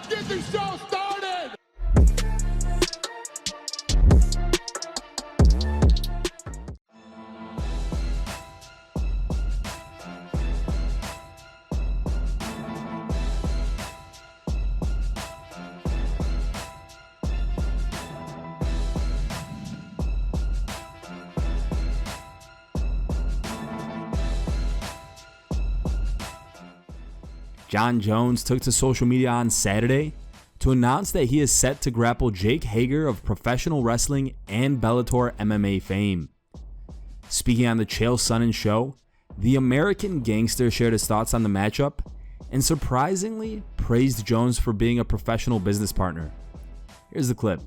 get this show started! Jon Jones took to social media on Saturday to announce that he is set to grapple Jake Hager of professional wrestling and Bellator MMA fame. Speaking on the Chael Sonnen show, the American gangster shared his thoughts on the matchup and surprisingly praised Jones for being a professional business partner. Here's the clip.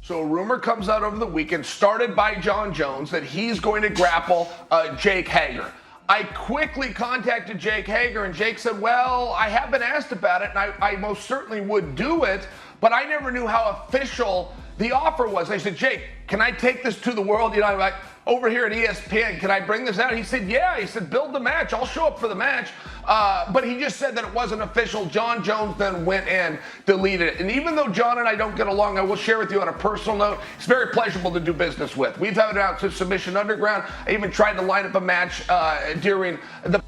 So a rumor comes out over the weekend, started by Jon Jones, that he's going to grapple Jake Hager. I quickly contacted Jake Hager, and Jake said, well, I have been asked about it, and I most certainly would do it, but I never knew how official the offer was. I said, Jake, can I take this to the world? You know, I'm like, over here at ESPN, can I bring this out? He said, yeah. He said, build the match. I'll show up for the match. But he just said that it wasn't official. Jon Jones then went and deleted it. And even though Jon and I don't get along, I will share with you on a personal note, it's very pleasurable to do business with. We've had it out to Submission Underground. I even tried to line up a match during the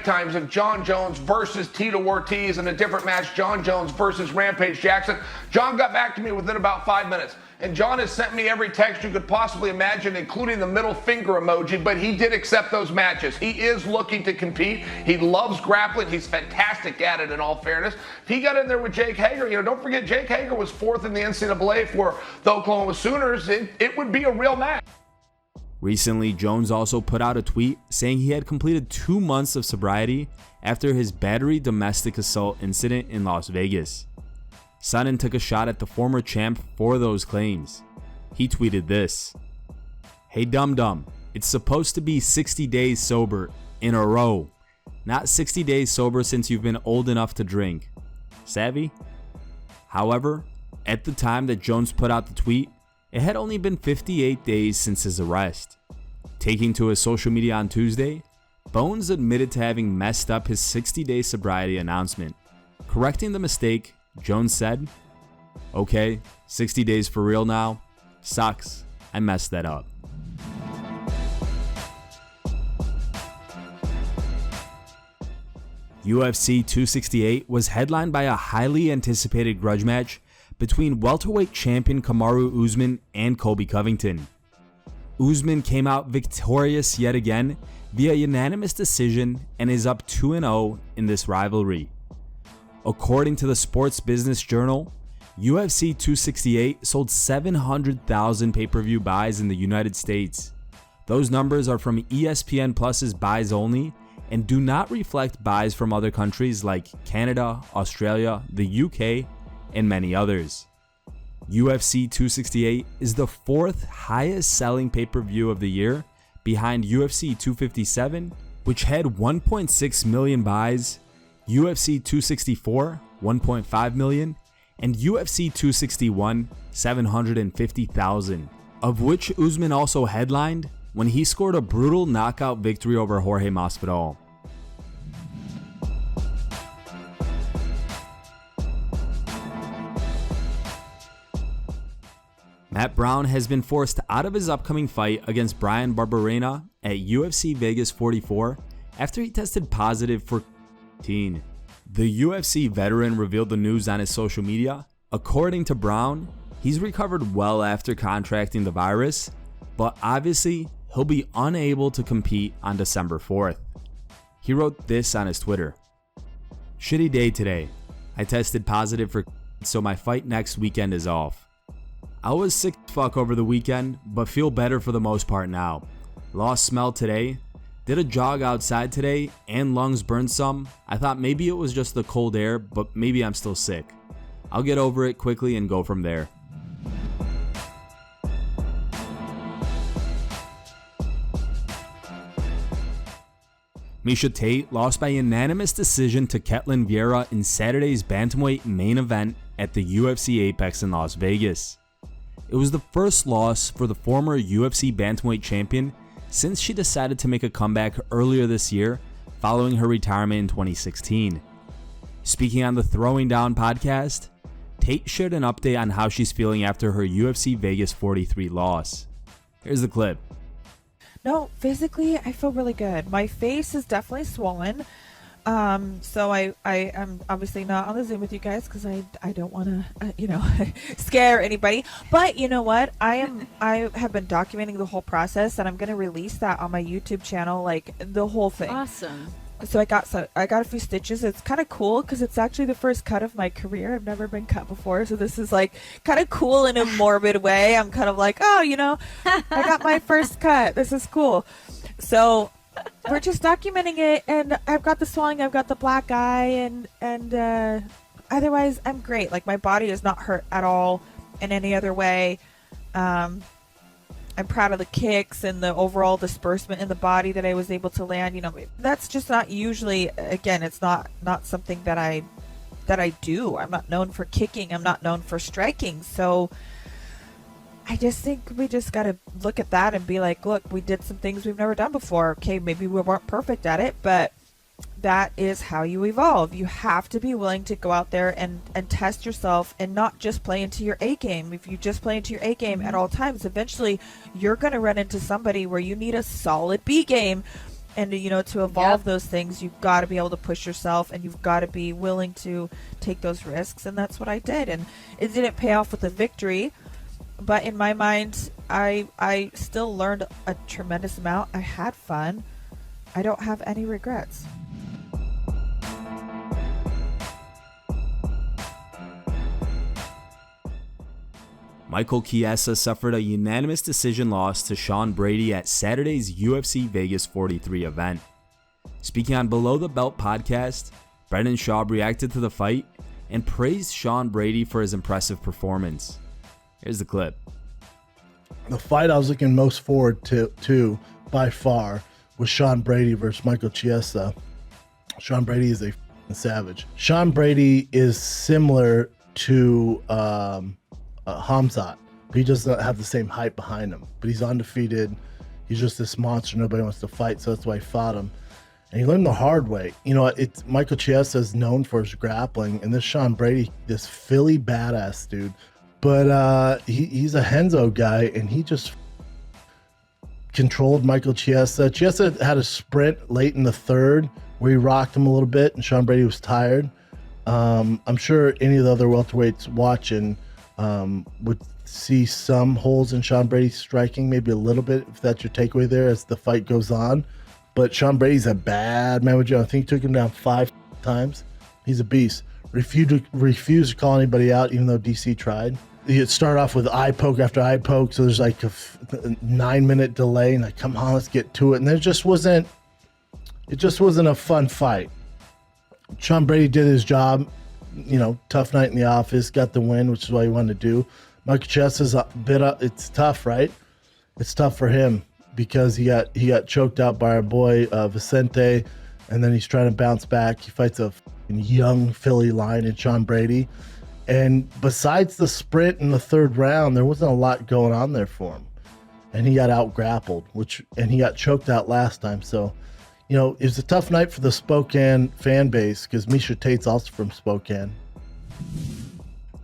times of Jon Jones versus Tito Ortiz, and a different match, Jon Jones versus Rampage Jackson. Jon got back to me within about 5 minutes. And Jon has sent me every text you could possibly imagine, including the middle finger emoji, but he did accept those matches. He is looking to compete. He loves grappling. He's fantastic at it, in all fairness. If he got in there with Jake Hager, you know, don't forget Jake Hager was 4th in the NCAA for the Oklahoma Sooners. It would be a real match. Recently, Jones also put out a tweet saying he had completed 2 months of sobriety after his battery domestic assault incident in Las Vegas. Sonnen took a shot at the former champ for those claims. He tweeted this: "Hey dum dum, it's supposed to be 60 days sober in a row, not 60 days sober since you've been old enough to drink. Savvy?" However, at the time that Jones put out the tweet, it had only been 58 days since his arrest. Taking to his social media on Tuesday, Bones admitted to having messed up his 60-day sobriety announcement. Correcting the mistake, Jones said, "Okay, 60 days for real now? Sucks. I messed that up." UFC 268 was headlined by a highly anticipated grudge match between welterweight champion Kamaru Usman and Colby Covington. Usman came out victorious yet again via unanimous decision and is up 2-0 in this rivalry. According to the Sports Business Journal, UFC 268 sold 700,000 pay-per-view buys in the United States. Those numbers are from ESPN Plus's buys only and do not reflect buys from other countries like Canada, Australia, the UK, and many others. UFC 268 is the 4th highest selling pay-per-view of the year, behind UFC 257, which had 1.6 million buys, UFC 264, 1.5 million, and UFC 261, 750,000, of which Usman also headlined when he scored a brutal knockout victory over Jorge Masvidal. Matt Brown has been forced out of his upcoming fight against Bryan Barbarena at UFC Vegas 44 after he tested positive for COVID-19. The UFC veteran revealed the news on his social media. According to Brown, he's recovered well after contracting the virus, but obviously he'll be unable to compete on December 4th. He wrote this on his Twitter: "Shitty day today. I tested positive for COVID, so my fight next weekend is off. I was sick as fuck over the weekend, but feel better for the most part now. Lost smell today. Did a jog outside today and lungs burned some. I thought maybe it was just the cold air, but maybe I'm still sick. I'll get over it quickly and go from there." Miesha Tate lost by unanimous decision to Ketlen Vieira in Saturday's bantamweight main event at the UFC Apex in Las Vegas. It was the first loss for the former UFC bantamweight champion since she decided to make a comeback earlier this year following her retirement in 2016. Speaking on the Throwing Down podcast, Tate shared an update on how she's feeling after her UFC Vegas 43 loss. Here's the clip. No, physically, I feel really good. My face is definitely swollen. So I am obviously not on the Zoom with you guys because I don't want to, scare anybody. But you know what? I have been documenting the whole process, and I'm going to release that on my YouTube channel, like the whole thing. Awesome. So I got a few stitches. It's kind of cool because it's actually the first cut of my career. I've never been cut before, so this is like kind of cool in a morbid way. I'm kind of like, I got my first cut. This is cool. So we're just documenting it, and I've got the swelling, I've got the black eye, and otherwise I'm great. Like, my body is not hurt at all in any other way. I'm proud of the kicks and the overall disbursement in the body that I was able to land. That's just not usually, again, it's not something that I do. I'm not known for kicking. I'm not known for striking. So I just think we just got to look at that and be like, look, we did some things we've never done before. Okay, maybe we weren't perfect at it, but that is how you evolve. You have to be willing to go out there and test yourself and not just play into your A game. If you just play into your A game at all times, eventually you're going to run into somebody where you need a solid B game. And, to evolve those things, you've got to be able to push yourself, and you've got to be willing to take those risks. And that's what I did. And it didn't pay off with a victory, but in my mind, I still learned a tremendous amount. I had fun. I don't have any regrets. Michael Chiesa suffered a unanimous decision loss to Sean Brady at Saturday's UFC Vegas 43 event. Speaking on Below the Belt podcast, Brendan Schaub reacted to the fight and praised Sean Brady for his impressive performance. Here's the clip. The fight I was looking most forward to by far was Sean Brady versus Michael Chiesa. Sean Brady is a savage. Sean Brady is similar to Hamzat, but he doesn't have the same hype behind him. But he's undefeated. He's just this monster nobody wants to fight, so that's why he fought him. And he learned the hard way. It's Michael Chiesa is known for his grappling, and this Sean Brady, this Philly badass dude. But he's a Henzo guy, and he just controlled Michael Chiesa. Chiesa had a sprint late in the third where he rocked him a little bit, and Sean Brady was tired. I'm sure any of the other welterweights watching would see some holes in Sean Brady's striking, maybe a little bit, if that's your takeaway there as the fight goes on. But Sean Brady's a bad man with you. I think he took him down 5 times. He's a beast. Refused to call anybody out, even though DC tried. He'd start off with eye poke after eye poke, so there's like a 9-minute delay, and like, come on, let's get to it. And it just wasn't a fun fight. Sean Brady did his job, tough night in the office, got the win, which is what he wanted to do. Michael Chiesa's a bit it's tough, right? It's tough for him because he got choked out by our boy Vicente, and then he's trying to bounce back. He fights a young Philly lion in Sean Brady. And besides the sprint in the third round, there wasn't a lot going on there for him. And he got out-grappled, and he got choked out last time. So, it was a tough night for the Spokane fan base because Miesha Tate's also from Spokane.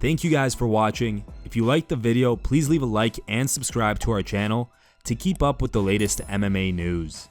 Thank you guys for watching. If you liked the video, please leave a like and subscribe to our channel to keep up with the latest MMA news.